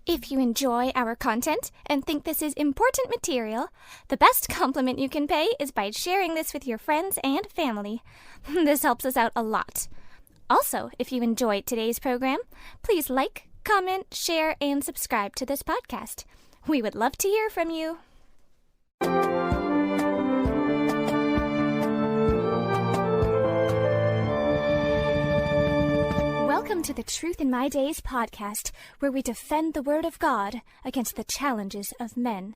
If you enjoy our content and think this is important material, the best compliment you can pay is by sharing this with your friends and family. This helps us out a lot. Also, if you enjoyed today's program, please like, comment, share, and subscribe to this podcast. We would love to hear from you. Welcome to the Truth in My Days podcast, where we defend the Word of God against the challenges of men.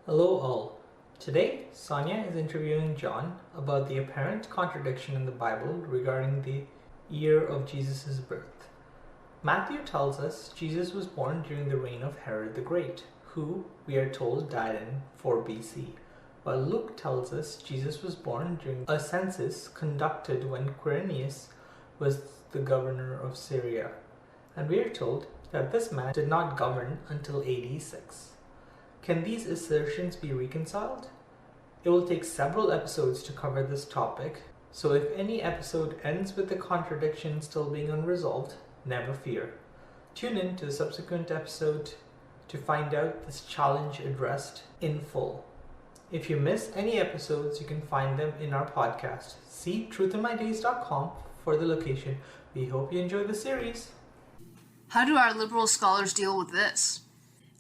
Hello all. Today, Sonia is interviewing John about the apparent contradiction in the Bible regarding the year of Jesus' birth. Matthew tells us Jesus was born during the reign of Herod the Great, who, we are told, died in 4 BC, while Luke tells us Jesus was born during a census conducted when Quirinius was the governor of Syria, and we are told that this man did not govern until AD 6. Can these assertions be reconciled? It will take several episodes to cover this topic, so if any episode ends with the contradiction still being unresolved, never fear. Tune in to the subsequent episode to find out this challenge addressed in full. If you miss any episodes, you can find them in our podcast. See truthinmydays.com for the location. We hope you enjoy the series. How do our liberal scholars deal with this?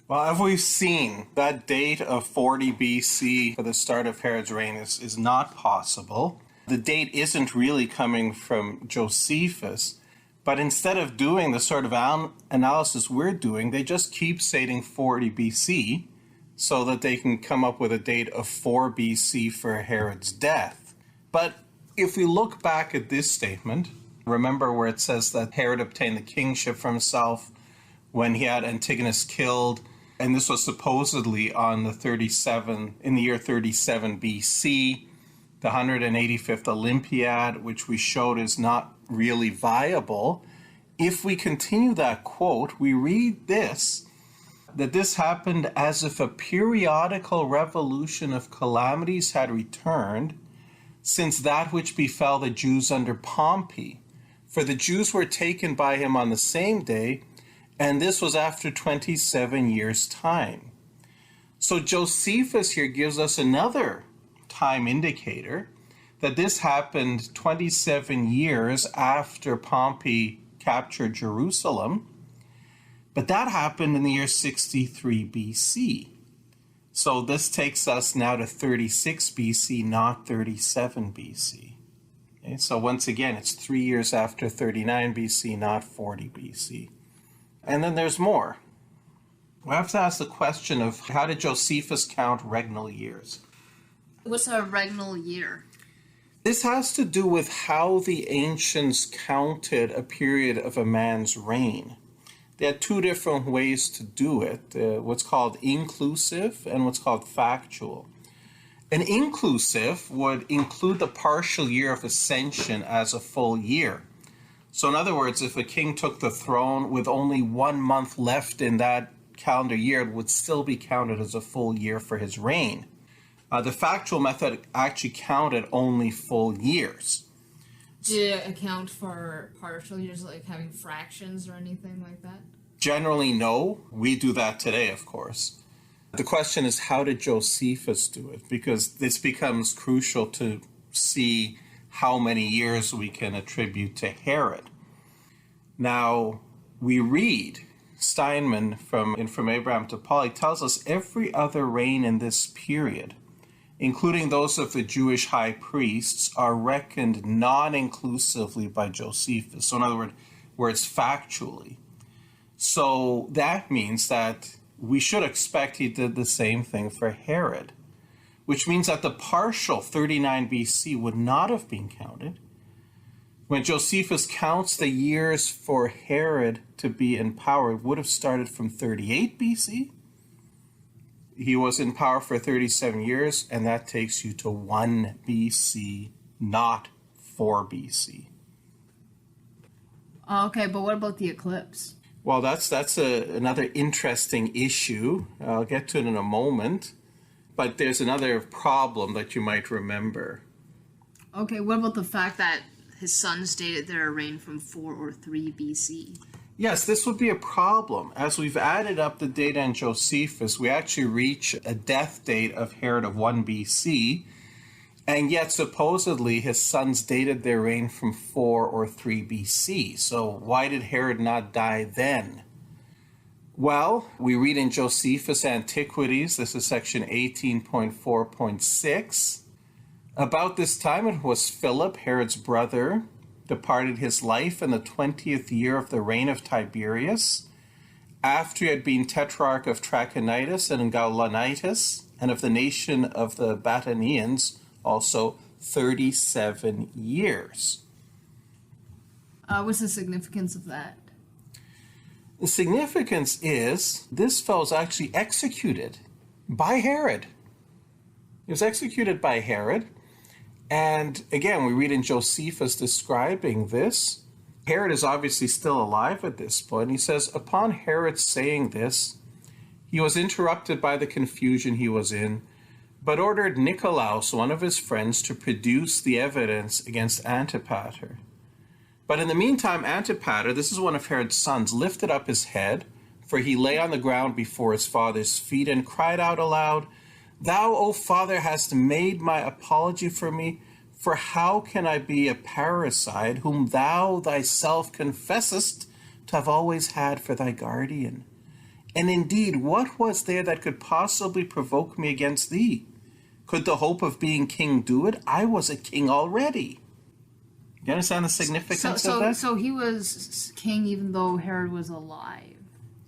Well, as we've seen, that date of 40 BC for the start of Herod's reign is not possible. The date isn't really coming from Josephus, but instead of doing the sort of analysis we're doing, they just keep stating 40 BC so that they can come up with a date of 4 BC for Herod's death. But if we look back at this statement, remember where it says that Herod obtained the kingship for himself when he had Antigonus killed, and this was supposedly in the year 37 BC, the 185th Olympiad, which we showed is not really viable. If we continue that quote, we read that this happened as if a periodical revolution of calamities had returned since that which befell the Jews under Pompey. For the Jews were taken by him on the same day, and this was after 27 years' time. So Josephus here gives us another time indicator that this happened 27 years after Pompey captured Jerusalem, but that happened in the year 63 BC. So this takes us now to 36 BC, not 37 BC. Okay, so once again, it's 3 years after 39 BC, not 40 BC. And then there's more. We have to ask the question of how did Josephus count regnal years? What's a regnal year? This has to do with how the ancients counted a period of a man's reign. They had two different ways to do it, what's called inclusive and what's called factual. An inclusive would include the partial year of ascension as a full year. So in other words, if a king took the throne with only 1 month left in that calendar year, it would still be counted as a full year for his reign. The factual method actually counted only full years. Did it account for partial years, like having fractions or anything like that? Generally, no. We do that today, of course. The question is, how did Josephus do it? Because this becomes crucial to see how many years we can attribute to Herod. Now, we read Steinman from Abraham to Paul. He tells us every other reign in this period, including those of the Jewish high priests, are reckoned non-inclusively by Josephus. So in other words, factually. So that means that we should expect he did the same thing for Herod, which means that the partial 39 BC would not have been counted. When Josephus counts the years for Herod to be in power, it would have started from 38 BC. He was in power for 37 years, and that takes you to 1 BC, not 4 BC. Okay, but what about the eclipse? Well, that's another interesting issue. I'll get to it in a moment. But there's another problem that you might remember. Okay, what about the fact that his sons dated their reign from 4 or 3 BC? Yes, this would be a problem. As we've added up the data in Josephus, we actually reach a death date of Herod of 1 BC, and yet supposedly his sons dated their reign from 4 or 3 BC. So why did Herod not die then? Well, we read in Josephus Antiquities, this is section 18.4.6. About this time it was Philip, Herod's brother, departed his life in the 20th year of the reign of Tiberius, after he had been tetrarch of Trachonitis and Gaulonitis, and of the nation of the Batanians, also 37 years. What's the significance of that? The significance is this fellow was actually executed by Herod. He was executed by Herod. And again, we read in Josephus describing this. Herod is obviously still alive at this point. He says, upon Herod saying this, he was interrupted by the confusion he was in, but ordered Nicolaus, one of his friends, to produce the evidence against Antipater. But in the meantime, Antipater, this is one of Herod's sons, lifted up his head, for he lay on the ground before his father's feet, and cried out aloud, Thou, O Father, hast made my apology for me, for how can I be a parricide, whom thou thyself confessest to have always had for thy guardian? And indeed, what was there that could possibly provoke me against thee? Could the hope of being king do it? I was a king already. You understand the significance of that? So he was king even though Herod was alive.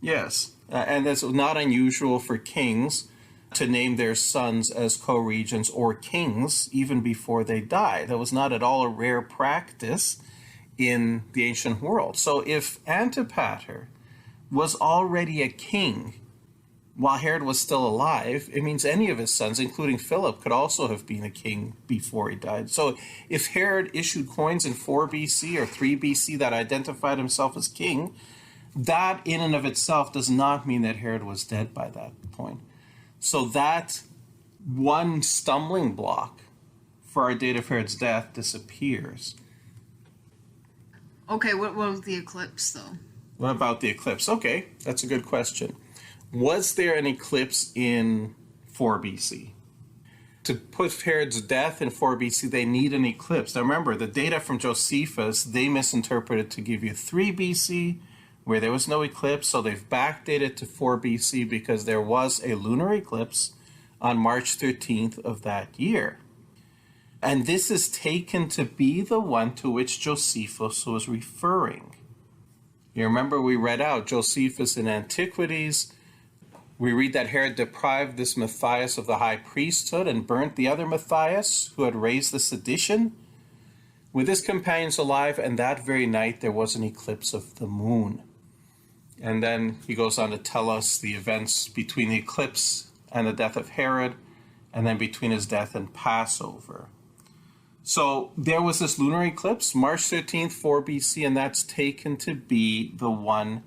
Yes, and it's not unusual for kings to name their sons as co-regents or kings even before they die. That was not at all a rare practice in the ancient world. So if Antipater was already a king while Herod was still alive, it means any of his sons, including Philip, could also have been a king before he died. So if Herod issued coins in 4 BC or 3 BC that identified himself as king, that in and of itself does not mean that Herod was dead by that point. So that one stumbling block for our date of Herod's death disappears. Okay, what was the eclipse, though? What about the eclipse? Okay, that's a good question. Was there an eclipse in 4 BC? To put Herod's death in 4 BC, they need an eclipse. Now remember, the data from Josephus, they misinterpreted to give you 3 BC, where there was no eclipse, so they've backdated to 4 BC because there was a lunar eclipse on March 13th of that year. And this is taken to be the one to which Josephus was referring. You remember we read out Josephus in Antiquities. We read that Herod deprived this Matthias of the high priesthood and burnt the other Matthias who had raised the sedition with his companions alive, and that very night there was an eclipse of the moon. And then he goes on to tell us the events between the eclipse and the death of Herod, and then between his death and Passover. So there was this lunar eclipse, March 13th, 4 BC, and that's taken to be the one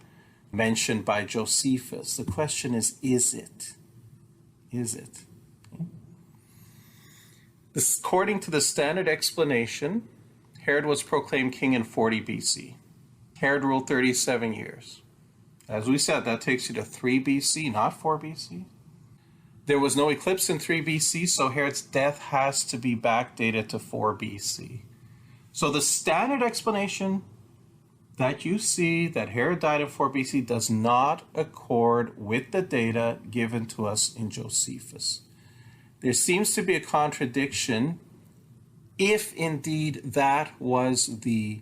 mentioned by Josephus. The question is it? Is it? Okay. This, according to the standard explanation, Herod was proclaimed king in 40 BC. Herod ruled 37 years. As we said, that takes you to 3 BC, not 4 BC. There was no eclipse in 3 BC, so Herod's death has to be backdated to 4 BC. So the standard explanation that you see that Herod died in 4 BC does not accord with the data given to us in Josephus. There seems to be a contradiction if indeed that was the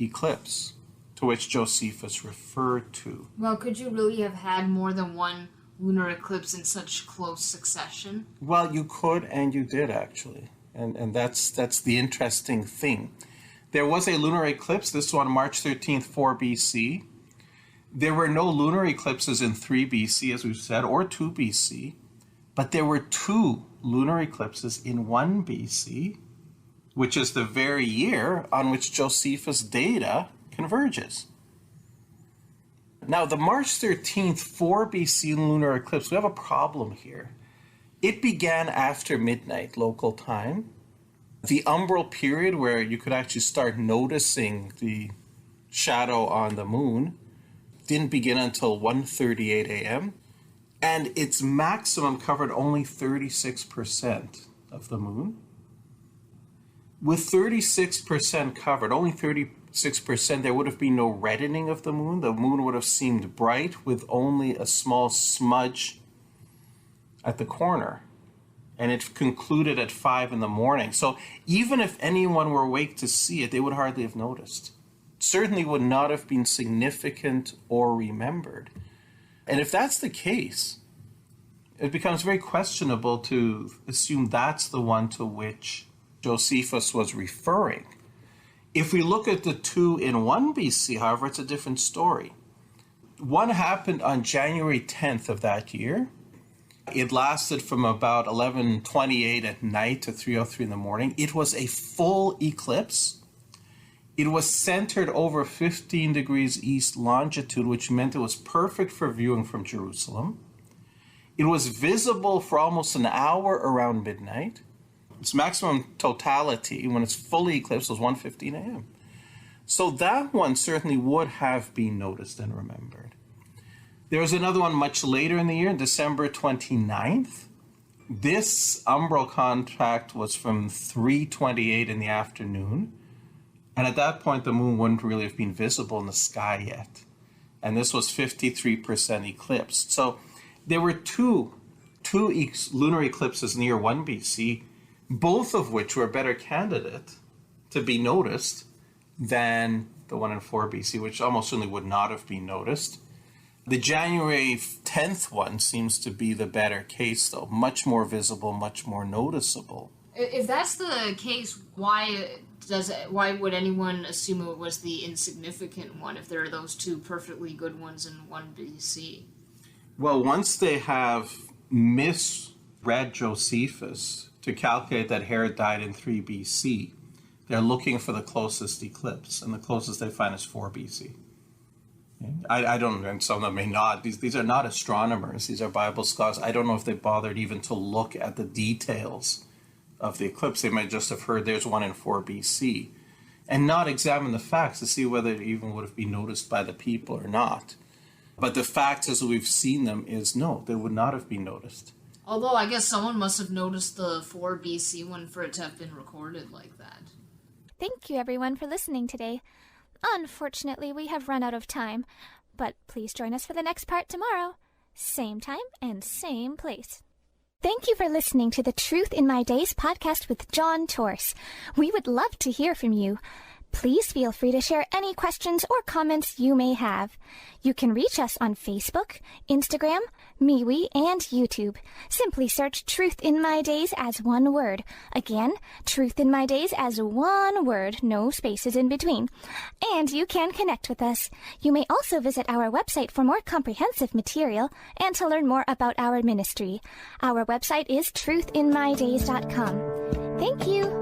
eclipse to which Josephus referred to. Well, could you really have had more than one lunar eclipse in such close succession? Well, you could, and you did actually. And that's the interesting thing. There was a lunar eclipse, this one March 13th, 4 BC. There were no lunar eclipses in 3 BC, as we've said, or 2 BC. But there were 2 lunar eclipses in 1 BC, which is the very year on which Josephus' data converges. Now, the March 13th, 4 BC lunar eclipse, we have a problem here. It began after midnight local time. The umbral period where you could actually start noticing the shadow on the moon didn't begin until 1:38 a.m. and its maximum covered only 36% of the moon. With 36% covered, only 36%, there would have been no reddening of the moon. The moon would have seemed bright with only a small smudge at the corner. And it concluded at 5 in the morning. So even if anyone were awake to see it, they would hardly have noticed. Certainly would not have been significant or remembered. And if that's the case, it becomes very questionable to assume that's the one to which Josephus was referring. If we look at the 2 in 1 BC, however, it's a different story. One happened on January 10th of that year. It lasted from about 11:28 at night to 3:03 in the morning. It was a full eclipse. It was centered over 15 degrees east longitude, which meant it was perfect for viewing from Jerusalem. It was visible for almost an hour around midnight. Its maximum totality, when it's fully eclipsed, was 1:15 a.m. So that one certainly would have been noticed and remembered. There was another one much later in the year, December 29th. This umbral contact was from 3:28 in the afternoon. And at that point, the moon wouldn't really have been visible in the sky yet. And this was 53% eclipsed. So there were two lunar eclipses near 1 BC, both of which were a better candidate to be noticed than the one in 4 BC, which almost certainly would not have been noticed. The January 10th one seems to be the better case, though. Much more visible, much more noticeable. If that's the case, why would anyone assume it was the insignificant one if there are those 2 perfectly good ones in 1 BC? Well, once they have misread Josephus to calculate that Herod died in 3 BC, they're looking for the closest eclipse, and the closest they find is 4 BC. I don't know, and some of them may not. These are not astronomers. These are Bible scholars. I don't know if they bothered even to look at the details of the eclipse. They might just have heard there's one in 4 BC and not examine the facts to see whether it even would have been noticed by the people or not. But the fact as we've seen them is no, they would not have been noticed. Although I guess someone must have noticed the 4 BC one for it to have been recorded like that. Thank you, everyone, for listening today. Unfortunately, we have run out of time, but please join us for the next part tomorrow. Same time and same place. Thank you for listening to the Truth in My Days podcast with John Torse. We would love to hear from you. Please feel free to share any questions or comments you may have. You can reach us on Facebook, Instagram, MeWe, and YouTube. Simply search Truth in My Days as one word. Again, Truth in My Days as one word, no spaces in between. And you can connect with us. You may also visit our website for more comprehensive material and to learn more about our ministry. Our website is truthinmydays.com. Thank you.